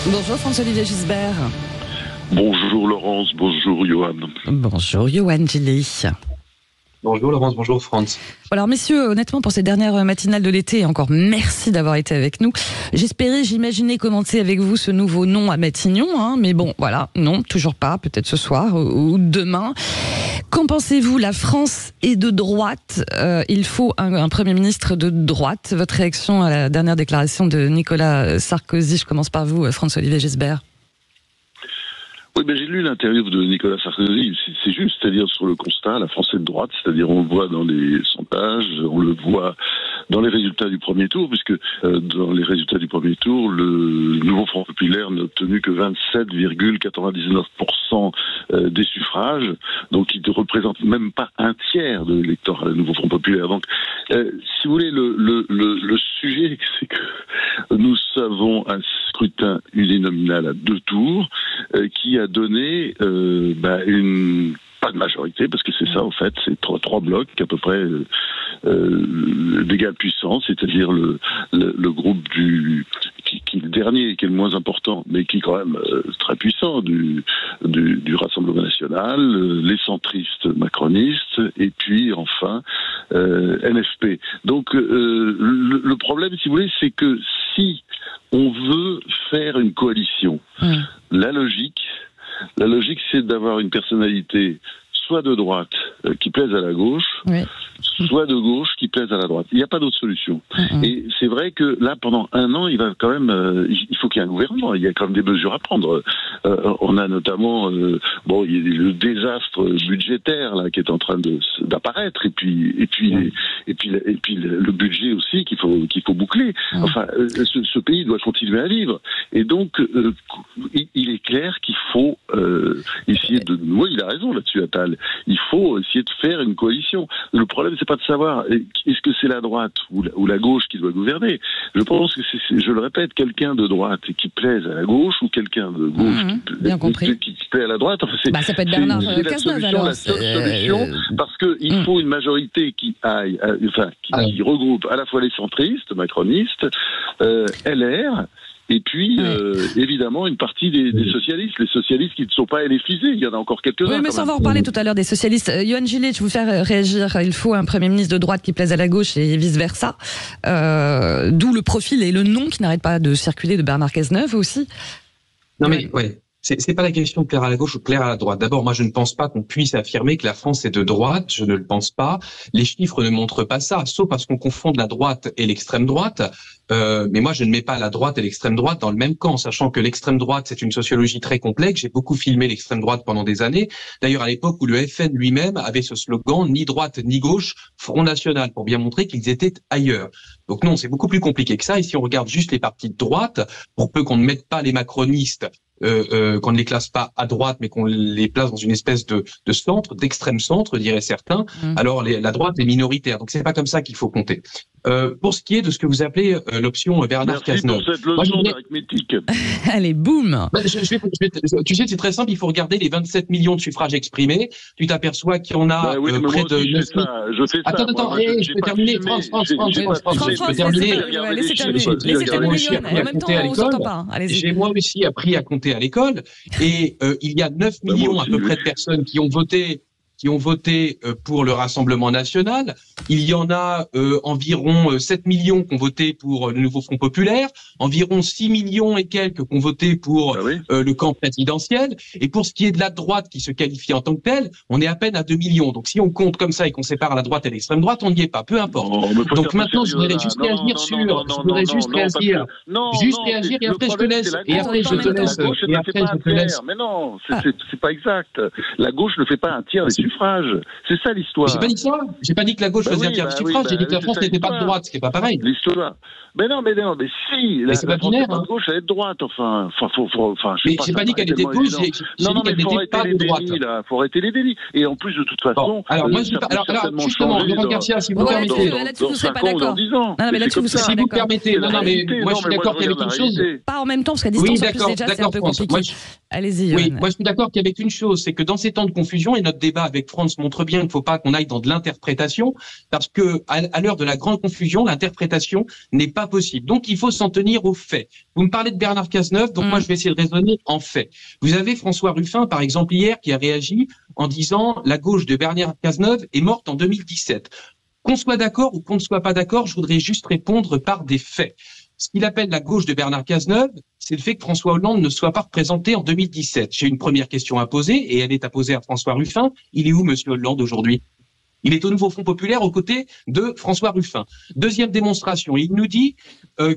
Bonjour François-Olivier Gisbert. Bonjour Laurence, bonjour Johan. Bonjour Johan Gilly. Bonjour Laurence, bonjour France. Alors messieurs, honnêtement pour ces dernières matinales de l'été, encore merci d'avoir été avec nous. J'imaginais commencer avec vous ce nouveau nom à Matignon, mais bon voilà, non, toujours pas, peut-être ce soir ou demain. Qu'en pensez-vous? La France est de droite, il faut un Premier ministre de droite. Votre réaction à la dernière déclaration de Nicolas Sarkozy? Je commence par vous, François-Olivier Gisbert. Oui, j'ai lu l'interview de Nicolas Sarkozy, c'est juste, c'est-à-dire sur le constat, la France est de droite, c'est-à-dire on le voit dans les sondages, on le voit dans les résultats du premier tour, puisque dans les résultats du premier tour, le Nouveau Front Populaire n'a obtenu que 27,99% des suffrages, donc il ne représente même pas un tiers de l'électorat du Nouveau Front Populaire. Donc, si vous voulez, le sujet, c'est que nous avons un scrutin uninominal à 2 tours qui a donné pas de majorité, parce que c'est ça en fait, c'est trois blocs à peu près d'égale puissance, c'est-à-dire le groupe qui est le dernier, qui est le moins important, mais qui est quand même très puissant, du Rassemblement National, les centristes macronistes, et puis enfin NFP. Donc le problème, si vous voulez, c'est que si on veut faire une coalition, la logique, c'est d'avoir une personnalité soit de droite qui plaise à la gauche, soit de gauche qui plaise à la droite. Il n'y a pas d'autre solution. Et c'est vrai que là, pendant un an, il va quand même, il faut qu'il y ait un gouvernement. Il y a quand même des mesures à prendre. On a notamment, il y a le désastre budgétaire là qui est en train d'apparaître, et puis le budget aussi qu'il faut boucler. Enfin, ce pays doit continuer à vivre. Et donc, il est clair qu'il faut essayer de. Oui, il a raison là-dessus, Attal. Il faut essayer de faire une coalition. Le problème, c'est pas de savoir est-ce que c'est la droite ou la gauche qui doit gouverner. Je pense que je le répète, quelqu'un de droite qui plaise à la gauche ou quelqu'un de gauche qui plaît à la droite. Enfin, ça peut être Bernard Cazeneuve alors. La seule solution, parce qu'il faut une majorité qui regroupe à la fois les centristes, macronistes, LR. Et puis, évidemment, une partie des socialistes. Les socialistes qui ne sont pas LFisés. Il y en a encore quelques-uns. Oui, mais ça, on va en reparler tout à l'heure des socialistes. Johan Gillet, je vais vous faire réagir. Il faut un Premier ministre de droite qui plaise à la gauche et vice-versa. D'où le profil et le nom qui n'arrête pas de circuler de Bernard Cazeneuve aussi. Non mais, c'est pas la question de plaire à la gauche ou de plaire à la droite. D'abord, moi, je ne pense pas qu'on puisse affirmer que la France est de droite. Je ne le pense pas. Les chiffres ne montrent pas ça, sauf parce qu'on confond la droite et l'extrême droite. Mais moi, je ne mets pas la droite et l'extrême droite dans le même camp, sachant que l'extrême droite, c'est une sociologie très complexe. J'ai beaucoup filmé l'extrême droite pendant des années. D'ailleurs, à l'époque où le FN lui-même avait ce slogan « ni droite ni gauche, Front National », pour bien montrer qu'ils étaient ailleurs. Donc non, c'est beaucoup plus compliqué que ça. Et si on regarde juste les partis de droite, pour peu qu'on ne mette pas les macronistes, qu'on ne les classe pas à droite, mais qu'on les place dans une espèce de centre, d'extrême centre, diraient certains, alors la droite est minoritaire. Donc c'est pas comme ça qu'il faut compter. Pour ce qui est de ce que vous appelez l'option Bernard Cazeneuve. Merci pour cette leçon d'arithmétique. Allez, boum. Tu sais, c'est très simple, il faut regarder les 27 millions de suffrages exprimés. Tu t'aperçois qu'il y en a près de... Je fais ça. Attends, je peux terminer. France, je peux terminer. Laissez terminer, Johan. En même temps, on ne s'entend pas. J'ai moi aussi appris à compter à l'école. Et il y a 9 millions à peu près de personnes qui ont voté pour le Rassemblement National. Il y en a environ 7 millions qui ont voté pour le Nouveau Front Populaire, environ 6 millions et quelques qui ont voté pour le camp présidentiel. Et pour ce qui est de la droite qui se qualifie en tant que telle, on est à peine à 2 millions. Donc si on compte comme ça et qu'on sépare la droite et l'extrême droite, on n'y est pas, peu importe. Donc maintenant, je voudrais juste réagir sur... Juste réagir et après je te laisse. Et après je te laisse. Mais non, c'est pas exact. La gauche ne fait pas un tiers des suffrages. C'est ça l'histoire. J'ai pas dit ça. J'ai pas dit que la gauche faisait un tiers des suffrages. J'ai dit que la France n'était pas de droite, ce qui est pas pareil. L'histoire. Mais si. Mais c'est pas binaire. La gauche, elle est de droite. Enfin. Mais j'ai pas dit qu'elle était de gauche. J'ai dit qu'elle n'était pas de droite. Faut arrêter les délits. Et en plus, de toute façon. Alors moi, je dis pas. Alors justement, Laurent Garcia, si vous permettez. Là-dessus, vous serez pas d'accord. Non, mais là-dessus, vous serez pas d'accord. Si vous permettez. Non, mais moi, je suis d'accord qu'il y avait quelque chose. Pas en même temps, parce qu'à distance, en plus, déjà, c'est un peu compliqué. Allez-y, Oui, Yoann. moi je suis d'accord qu'avec une chose, c'est que dans ces temps de confusion, et notre débat avec France montre bien qu'il ne faut pas qu'on aille dans de l'interprétation, parce que à l'heure de la grande confusion, l'interprétation n'est pas possible. Donc il faut s'en tenir aux faits. Vous me parlez de Bernard Cazeneuve, donc moi je vais essayer de raisonner en faits. Vous avez François Ruffin, par exemple, hier, qui a réagi en disant « La gauche de Bernard Cazeneuve est morte en 2017 ». Qu'on soit d'accord ou qu'on ne soit pas d'accord, je voudrais juste répondre par des faits. Ce qu'il appelle la gauche de Bernard Cazeneuve, c'est le fait que François Hollande ne soit pas représenté en 2017. J'ai une première question à poser, et elle est à poser à François Ruffin. Il est où, monsieur Hollande, aujourd'hui? Il est au nouveau Front populaire aux côtés de François Ruffin. Deuxième démonstration, il nous dit il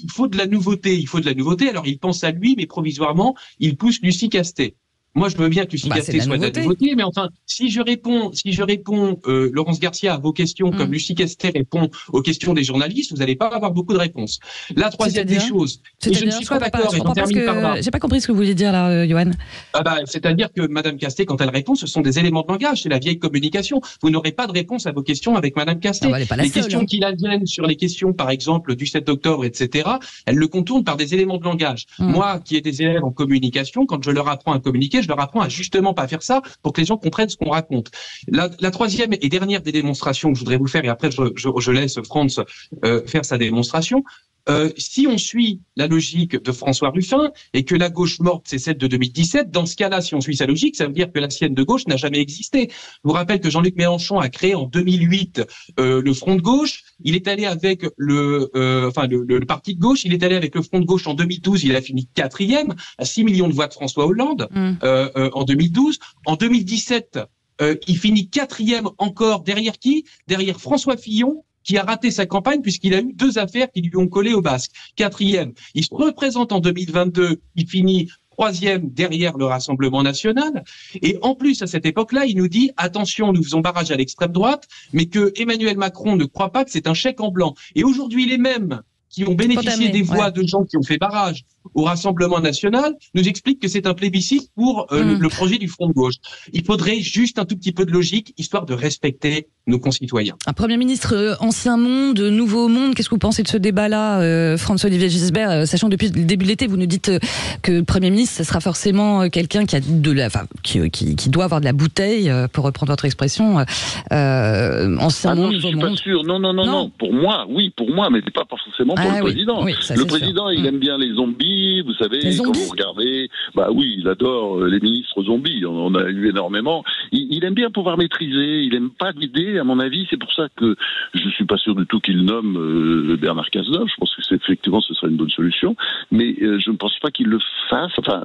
faut de la nouveauté. Il faut de la nouveauté, alors il pense à lui, mais provisoirement, il pousse Lucie Castet. Moi, je veux bien que Lucie Castet soit de la nouveauté, mais enfin, si je réponds, Laurence Garcia, à vos questions, comme Lucie Castet répond aux questions des journalistes, vous n'allez pas avoir beaucoup de réponses. La troisième des choses, et je ne suis pas d'accord, et j'en termine par là. J'ai pas compris ce que vous vouliez dire là, Yoann. C'est-à-dire que Madame Castet, quand elle répond, ce sont des éléments de langage, c'est la vieille communication. Vous n'aurez pas de réponse à vos questions avec Madame Castet. Les questions qui la viennent sur les questions, par exemple, du 7 octobre, etc., elle le contourne par des éléments de langage. Moi, qui ai des élèves en communication, quand je leur apprends à communiquer, je leur apprends à justement pas faire ça pour que les gens comprennent ce qu'on raconte. La troisième et dernière des démonstrations que je voudrais vous faire, et après je laisse Franz faire sa démonstration. Si on suit la logique de François Ruffin et que la gauche morte, c'est celle de 2017, dans ce cas-là, si on suit sa logique, ça veut dire que la sienne de gauche n'a jamais existé. Je vous rappelle que Jean-Luc Mélenchon a créé en 2008 le Front de gauche. Il est allé avec le parti de gauche. Il est allé avec le Front de gauche en 2012. Il a fini 4e à 6 millions de voix de François Hollande en 2012. En 2017, il finit 4e encore derrière qui? Derrière François Fillon, qui a raté sa campagne puisqu'il a eu 2 affaires qui lui ont collé au basque. 4e, il se représente en 2022, il finit 3e derrière le Rassemblement national. Et en plus, à cette époque-là, il nous dit « Attention, nous faisons barrage à l'extrême droite », mais que Emmanuel Macron ne croit pas que c'est un chèque en blanc. Et aujourd'hui, les mêmes qui ont bénéficié des voix de gens qui ont fait barrage au Rassemblement national nous expliquent que c'est un plébiscite pour le projet du Front de gauche. Il faudrait juste un tout petit peu de logique, histoire de respecter nos concitoyens. Un Premier ministre ancien monde, nouveau monde, qu'est-ce que vous pensez de ce débat-là, François-Olivier Gisbert, sachant que depuis le début de l'été, vous nous dites que le Premier ministre, ce sera forcément quelqu'un qui a qui doit avoir de la bouteille, pour reprendre votre expression, ancien monde, nouveau monde. Je suis pas sûr. Non. Pour moi, mais pas forcément pour le président. Oui, ça, le président, il aime bien les zombies. Vous savez, quand vous regardez, il adore les ministres zombies. On en a eu énormément. Il aime bien pouvoir maîtriser. Il aime pas l'idée, à mon avis. C'est pour ça que je suis pas sûr du tout qu'il nomme Bernard Cazeneuve. Je pense que effectivement, ce serait une bonne solution. Mais je ne pense pas qu'il le fasse. Enfin,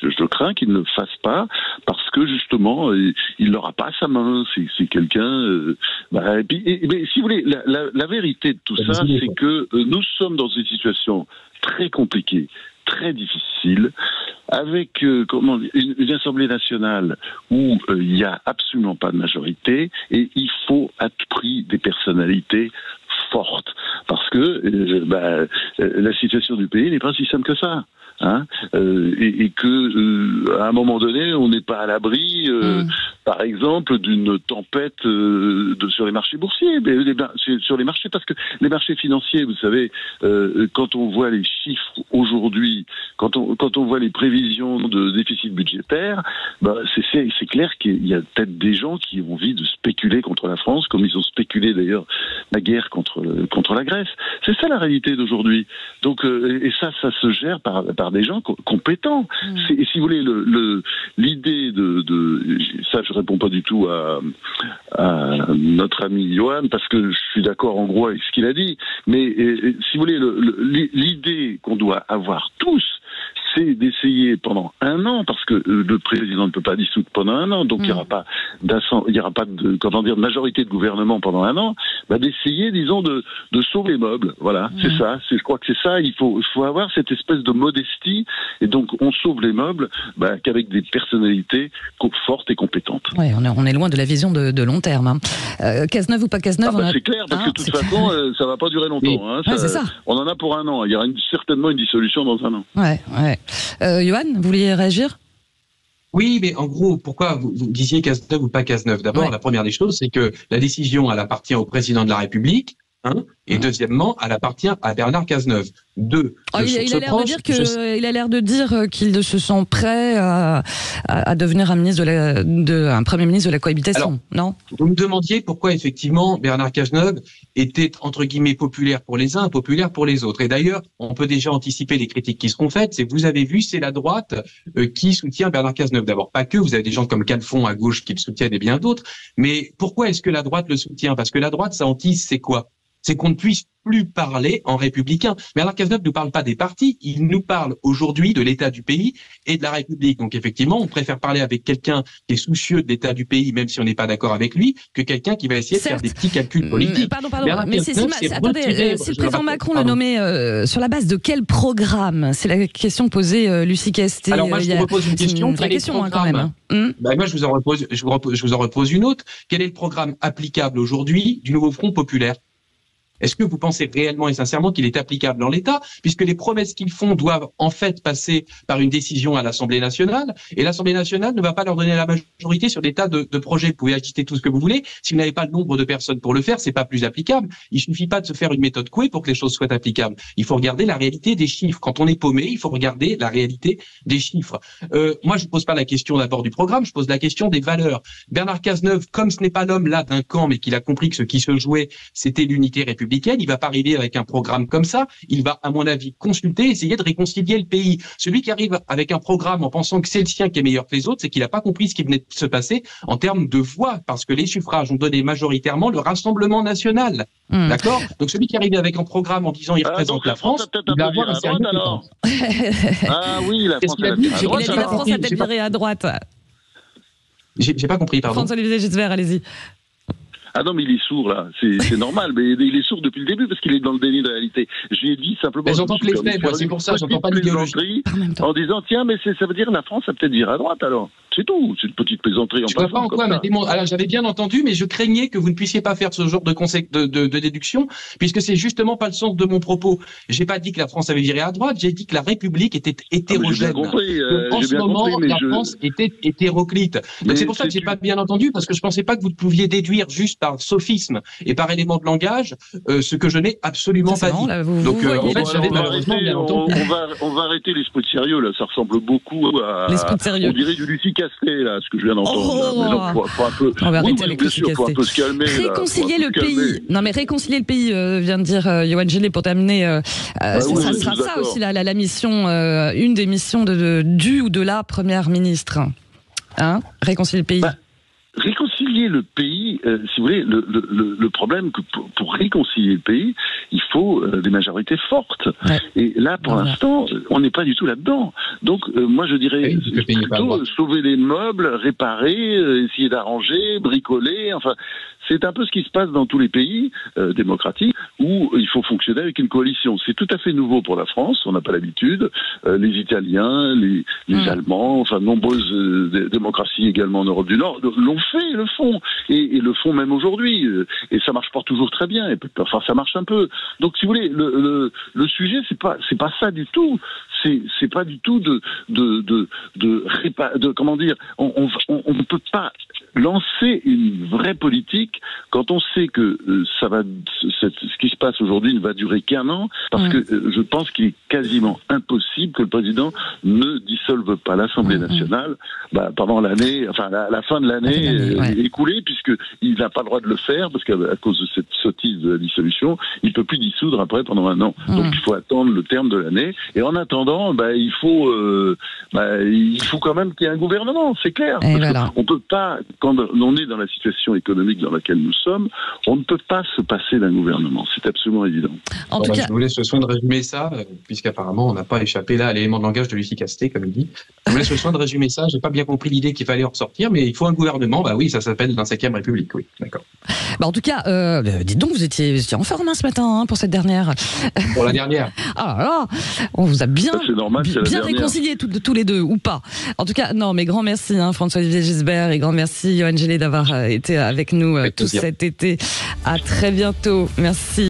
je crains qu'il ne le fasse pas parce que justement, il n'aura pas à sa main. C'est quelqu'un. Mais si vous voulez, la vérité de tout ça, c'est que nous sommes dans une situation très compliquée, très difficile, avec une Assemblée nationale où il n'y a absolument pas de majorité, et il faut à tout prix des personnalités fortes, parce que la situation du pays n'est pas si simple que ça. Et que à un moment donné, on n'est pas à l'abri, par exemple, d'une tempête sur les marchés boursiers, mais sur les marchés, parce que les marchés financiers, vous savez, quand on voit les chiffres aujourd'hui, quand on voit les prévisions de déficit budgétaire, c'est clair qu'il y a peut-être des gens qui ont envie de spéculer contre la France, comme ils ont spéculé d'ailleurs la guerre contre la Grèce. C'est ça la réalité d'aujourd'hui. Donc, et ça se gère par des gens compétents. Et si vous voulez, l'idée de ça, je réponds pas du tout à notre ami Yoann, parce que je suis d'accord en gros avec ce qu'il a dit, mais si vous voulez, l'idée qu'on doit avoir tous, c'est d'essayer pendant 1 an, parce que le président ne peut pas dissoudre pendant 1 an, donc il n'y aura pas de majorité de gouvernement pendant 1 an, d'essayer, disons, de sauver les meubles. Voilà, c'est ça. Je crois que c'est ça. Il faut avoir cette espèce de modestie, et donc on sauve les meubles qu'avec des personnalités fortes et compétentes. Ouais, on est loin de la vision de long terme. Cazeneuve ou pas Cazeneuve, c'est clair, parce que de toute façon, ça va pas durer longtemps. C'est ça. On en a pour 1 an. Il y aura certainement une dissolution dans 1 an. Ouais. Yoann, vous vouliez réagir ? Oui, mais en gros, pourquoi vous disiez Cazeneuve ou pas Cazeneuve ? D'abord, la première des choses, c'est que la décision, elle appartient au président de la République. et deuxièmement, elle appartient à Bernard Cazeneuve. Deux. Il a l'air de dire il a l'air de dire qu'il se sent prêt à devenir un premier ministre de la cohabitation. Alors, non ? Vous me demandiez pourquoi effectivement Bernard Cazeneuve était entre guillemets populaire pour les uns, impopulaire pour les autres. Et d'ailleurs, on peut déjà anticiper les critiques qui seront faites. C'est, vous avez vu, c'est la droite qui soutient Bernard Cazeneuve. D'abord, pas que, vous avez des gens comme Calfon à gauche qui le soutiennent et bien d'autres. Mais pourquoi est-ce que la droite le soutient? Parce que la droite, ça hantise, c'est quoi? C'est qu'on ne puisse plus parler en républicain. Mais alors Cazeneuve ne parle pas des partis, il nous parle aujourd'hui de l'état du pays et de la République. Donc effectivement, on préfère parler avec quelqu'un qui est soucieux de l'état du pays, même si on n'est pas d'accord avec lui, que quelqu'un qui va essayer de faire des petits calculs politiques. Pardon. Mais si le président Macron le nommait sur la base de quel programme? C'est la question posée Lucie Castet. Alors moi, je vous repose une question. Quelle est question quand même. Moi, je vous en repose une autre. Quel est le programme applicable aujourd'hui du nouveau Front populaire? Est-ce que vous pensez réellement et sincèrement qu'il est applicable en l'état, puisque les promesses qu'ils font doivent en fait passer par une décision à l'Assemblée nationale, et l'Assemblée nationale ne va pas leur donner la majorité sur des tas de projets. Vous pouvez agiter tout ce que vous voulez. Si vous n'avez pas le nombre de personnes pour le faire, c'est pas plus applicable. Il suffit pas de se faire une méthode Coué pour que les choses soient applicables. Il faut regarder la réalité des chiffres. Quand on est paumé, il faut regarder la réalité des chiffres. Moi, je pose pas la question d'abord du programme, je pose la question des valeurs. Bernard Cazeneuve, comme ce n'est pas l'homme là d'un camp, mais qu'il a compris que ce qui se jouait, c'était l'unité républicaine, il va pas arriver avec un programme comme ça. Il va, à mon avis, consulter, essayer de réconcilier le pays. Celui qui arrive avec un programme en pensant que c'est le sien qui est meilleur que les autres, c'est qu'il n'a pas compris ce qui venait de se passer en termes de voix, parce que les suffrages ont donné majoritairement le Rassemblement national. D'accord? Donc celui qui arrive avec un programme en disant il représente la France, il va avoir un sérieux alors. Ah oui, la France a dit la France a peut-être viré à droite. J'ai pas compris, pardon. François-Olivier Gisbert, allez-y. Ah non, mais il est sourd, là. C'est normal, mais il est sourd depuis le début, parce qu'il est dans le déni de réalité. J'ai dit simplement... Mais j'entends que les faits, moi, c'est pour ça, j'entends pas l'idéologie. En disant, tiens, mais ça veut dire la France a peut-être viré à droite, alors. C'est tout, c'est une petite plaisanterie en passant. Je ne vois pas en quoi, alors j'avais bien entendu, mais je craignais que vous ne puissiez pas faire ce genre de déduction, puisque c'est justement pas le sens de mon propos. J'ai pas dit que la France avait viré à droite, j'ai dit que la République était hétérogène. En ce moment, la France était hétéroclite. Donc c'est pour ça que j'ai pas bien entendu, parce que je pensais pas que vous pouviez déduire juste par sophisme et par élément de langage ce que je n'ai absolument pas dit. Donc en fait, j'avais malheureusement bien entendu. On va arrêter l'esprit de sérieux, là. Ça ressemble beaucoup à... L'esprit de sérieux. On dirait du Lucie Castet, là, ce que je viens d'entendre. Mais non, faut un peu... On va arrêter avec Lucie Castet. Faut un peu se calmer. Réconcilier le pays. Non, mais réconcilier le pays, vient de dire Yoann Gelé pour terminer. Ça sera ça aussi, la mission, une des missions du ou de la première ministre. Hein? Réconcilier le pays. Réconcilier le pays, si vous voulez, le problème que pour réconcilier le pays, il faut des majorités fortes. Ouais. Et là, pour l'instant, on n'est pas du tout là-dedans. Donc, moi, je dirais plutôt sauver les meubles, réparer, essayer d'arranger, bricoler. Enfin, c'est un peu ce qui se passe dans tous les pays démocratiques où il faut fonctionner avec une coalition. C'est tout à fait nouveau pour la France. On n'a pas l'habitude. Les Italiens, les Allemands, enfin, nombreuses démocraties également en Europe du Nord l'ont fait, le font, et le font même aujourd'hui, et ça marche pas toujours très bien, et enfin ça marche un peu. Donc si vous voulez, le sujet c'est pas ça du tout. C'est pas du tout de comment dire, on ne peut pas lancer une vraie politique quand on sait que ce qui se passe aujourd'hui ne va durer qu'un an, parce que je pense qu'il est quasiment impossible que le président ne dissolve pas l'Assemblée nationale pendant l'année, enfin la fin de l'année écoulée, puisqu'il n'a pas le droit de le faire, parce qu'à cause de cette sottise de la dissolution, il ne peut plus dissoudre après pendant un an. Donc il faut attendre le terme de l'année, et en attendant, il faut quand même qu'il y ait un gouvernement, c'est clair. On peut pas, quand on est dans la situation économique dans laquelle nous sommes, on ne peut pas se passer d'un gouvernement, c'est absolument évident. En tout cas, je vous laisse le soin de résumer ça, puisqu'apparemment on n'a pas échappé là à l'élément de langage de Lucie Castet, comme il dit. Je vous laisse le soin de résumer ça, j'ai pas bien compris l'idée qu'il fallait en ressortir, mais il faut un gouvernement, oui, ça s'appelle la 5e République, oui, d'accord. En tout cas, dites donc, vous étiez en forme ce matin pour cette dernière. Pour la dernière. Ah là, on vous a bien réconcilié tous les deux, ou pas. En tout cas, non, mais grand merci François-Olivier Gisbert, et grand merci Yoann Gelé d'avoir été avec nous tout cet été. À très bientôt, merci.